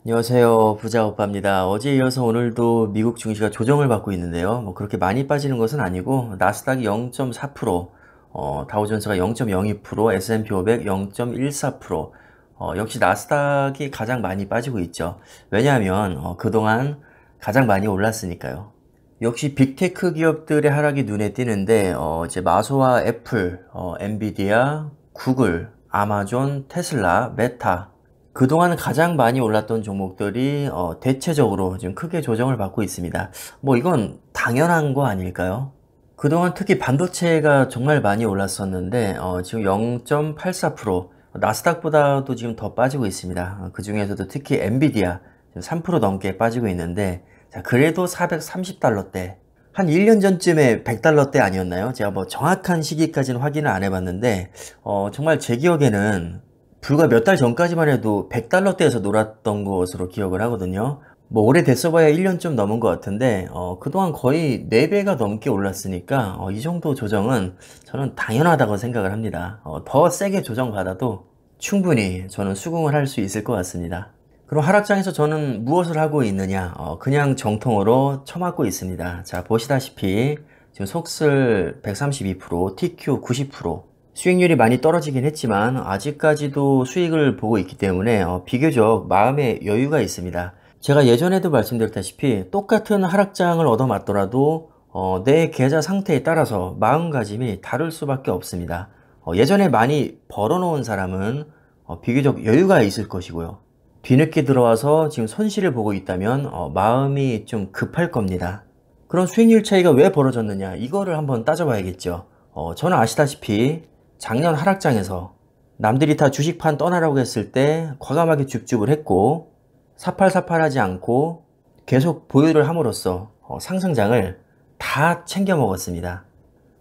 안녕하세요. 부자오빠입니다. 어제에 이어서 오늘도 미국 증시가 조정을 받고 있는데요. 뭐 그렇게 많이 빠지는 것은 아니고 나스닥이 0.4%, 다우존스가 0.02%, S&P 500 0.14%, 역시 나스닥이 가장 많이 빠지고 있죠. 왜냐하면 그동안 가장 많이 올랐으니까요. 역시 빅테크 기업들의 하락이 눈에 띄는데 이제 마소와 애플, 엔비디아, 구글, 아마존, 테슬라, 메타 그동안 가장 많이 올랐던 종목들이 대체적으로 지금 크게 조정을 받고 있습니다. 뭐 이건 당연한 거 아닐까요? 그동안 특히 반도체가 정말 많이 올랐었는데 지금 0.84% 나스닥보다도 지금 더 빠지고 있습니다. 그 중에서도 특히 엔비디아 지금 3% 넘게 빠지고 있는데 자, 그래도 430달러대 한 1년 전쯤에 100달러대 아니었나요? 제가 뭐 정확한 시기까지는 확인을 안 해봤는데 정말 제 기억에는 불과 몇 달 전까지만 해도 100달러대에서 놀았던 것으로 기억을 하거든요. 뭐 오래됐어 봐야 1년 좀 넘은 것 같은데 그동안 거의 4배가 넘게 올랐으니까 이 정도 조정은 저는 당연하다고 생각을 합니다. 더 세게 조정받아도 충분히 저는 수긍을 할 수 있을 것 같습니다. 그럼 하락장에서 저는 무엇을 하고 있느냐? 그냥 정통으로 쳐맞고 있습니다. 자, 보시다시피 지금 속슬 132%, TQ 90%, 수익률이 많이 떨어지긴 했지만 아직까지도 수익을 보고 있기 때문에 비교적 마음의 여유가 있습니다. 제가 예전에도 말씀드렸다시피 똑같은 하락장을 얻어맞더라도 내 계좌 상태에 따라서 마음가짐이 다를 수밖에 없습니다. 예전에 많이 벌어놓은 사람은 비교적 여유가 있을 것이고요. 뒤늦게 들어와서 지금 손실을 보고 있다면 마음이 좀 급할 겁니다. 그런 수익률 차이가 왜 벌어졌느냐 이거를 한번 따져봐야겠죠. 저는 아시다시피 작년 하락장에서 남들이 다 주식판 떠나라고 했을 때 과감하게 줍줍을 했고 사팔사팔하지 않고 계속 보유를 함으로써 상승장을 다 챙겨 먹었습니다.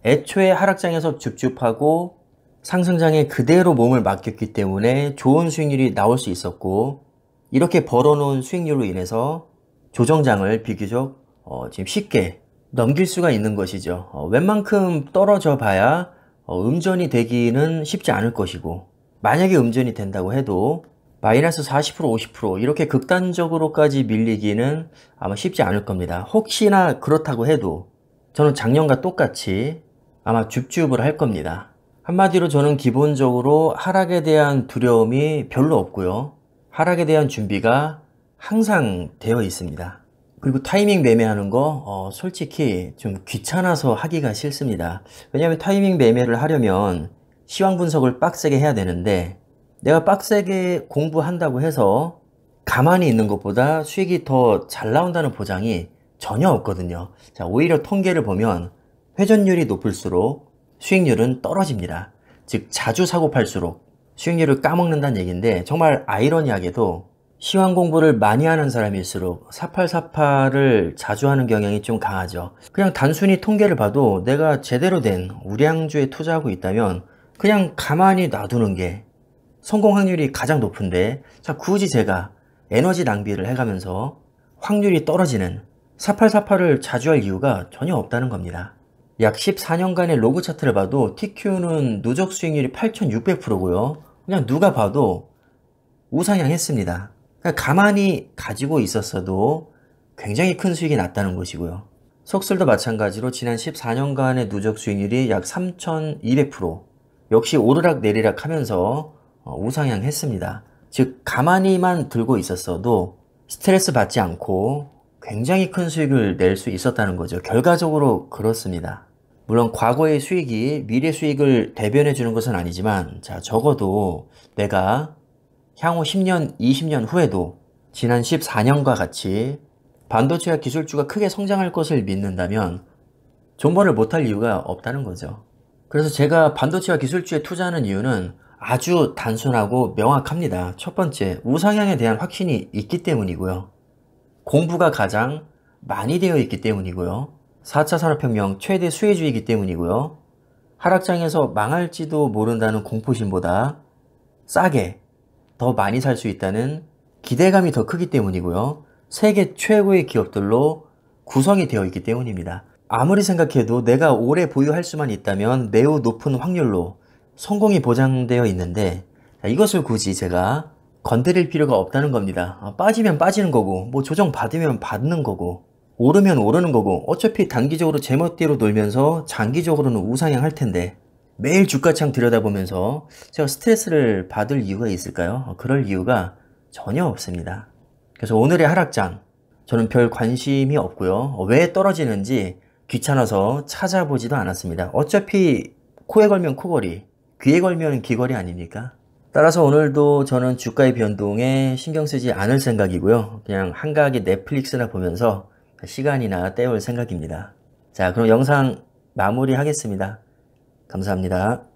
애초에 하락장에서 줍줍하고 상승장에 그대로 몸을 맡겼기 때문에 좋은 수익률이 나올 수 있었고 이렇게 벌어놓은 수익률로 인해서 조정장을 비교적 지금 쉽게 넘길 수가 있는 것이죠. 웬만큼 떨어져 봐야 음전이 되기는 쉽지 않을 것이고 만약에 음전이 된다고 해도 마이너스 40% 50% 이렇게 극단적으로까지 밀리기는 아마 쉽지 않을 겁니다. 혹시나 그렇다고 해도 저는 작년과 똑같이 아마 줍줍을 할 겁니다. 한마디로 저는 기본적으로 하락에 대한 두려움이 별로 없고요. 하락에 대한 준비가 항상 되어 있습니다. 그리고 타이밍 매매하는 거 솔직히 좀 귀찮아서 하기가 싫습니다. 왜냐하면 타이밍 매매를 하려면 시황 분석을 빡세게 해야 되는데 내가 빡세게 공부한다고 해서 가만히 있는 것보다 수익이 더 잘 나온다는 보장이 전혀 없거든요. 자, 오히려 통계를 보면 회전율이 높을수록 수익률은 떨어집니다. 즉 자주 사고 팔수록 수익률을 까먹는다는 얘기인데 정말 아이러니하게도 시황 공부를 많이 하는 사람일수록 4848을 자주 하는 경향이 좀 강하죠. 그냥 단순히 통계를 봐도 내가 제대로 된 우량주에 투자하고 있다면 그냥 가만히 놔두는 게 성공 확률이 가장 높은데 자 굳이 제가 에너지 낭비를 해가면서 확률이 떨어지는 4848을 자주 할 이유가 전혀 없다는 겁니다. 약 14년간의 로그 차트를 봐도 TQ는 누적 수익률이 8600%고요. 그냥 누가 봐도 우상향했습니다. 그러니까 가만히 가지고 있었어도 굉장히 큰 수익이 났다는 것이고요. 속설도 마찬가지로 지난 14년간의 누적 수익률이 약 3200% 역시 오르락 내리락 하면서 우상향했습니다. 즉 가만히만 들고 있었어도 스트레스 받지 않고 굉장히 큰 수익을 낼 수 있었다는 거죠. 결과적으로 그렇습니다. 물론 과거의 수익이 미래 수익을 대변해 주는 것은 아니지만 자 적어도 내가 향후 10년, 20년 후에도 지난 14년과 같이 반도체와 기술주가 크게 성장할 것을 믿는다면 존버를 못할 이유가 없다는 거죠. 그래서 제가 반도체와 기술주에 투자하는 이유는 아주 단순하고 명확합니다. 첫 번째, 우상향에 대한 확신이 있기 때문이고요. 공부가 가장 많이 되어 있기 때문이고요. 4차 산업혁명 최대 수혜주의이기 때문이고요. 하락장에서 망할지도 모른다는 공포심보다 싸게 더 많이 살 수 있다는 기대감이 더 크기 때문이고요. 세계 최고의 기업들로 구성이 되어 있기 때문입니다. 아무리 생각해도 내가 오래 보유할 수만 있다면 매우 높은 확률로 성공이 보장되어 있는데 이것을 굳이 제가 건드릴 필요가 없다는 겁니다. 빠지면 빠지는 거고, 뭐 조정 받으면 받는 거고, 오르면 오르는 거고, 어차피 단기적으로 제멋대로 놀면서 장기적으로는 우상향할 텐데, 매일 주가창 들여다보면서 제가 스트레스를 받을 이유가 있을까요? 그럴 이유가 전혀 없습니다. 그래서 오늘의 하락장, 저는 별 관심이 없고요. 왜 떨어지는지 귀찮아서 찾아보지도 않았습니다. 어차피 코에 걸면 코걸이, 귀에 걸면 귀걸이 아닙니까? 따라서 오늘도 저는 주가의 변동에 신경 쓰지 않을 생각이고요. 그냥 한가하게 넷플릭스나 보면서 시간이나 때울 생각입니다. 자, 그럼 영상 마무리하겠습니다. 감사합니다.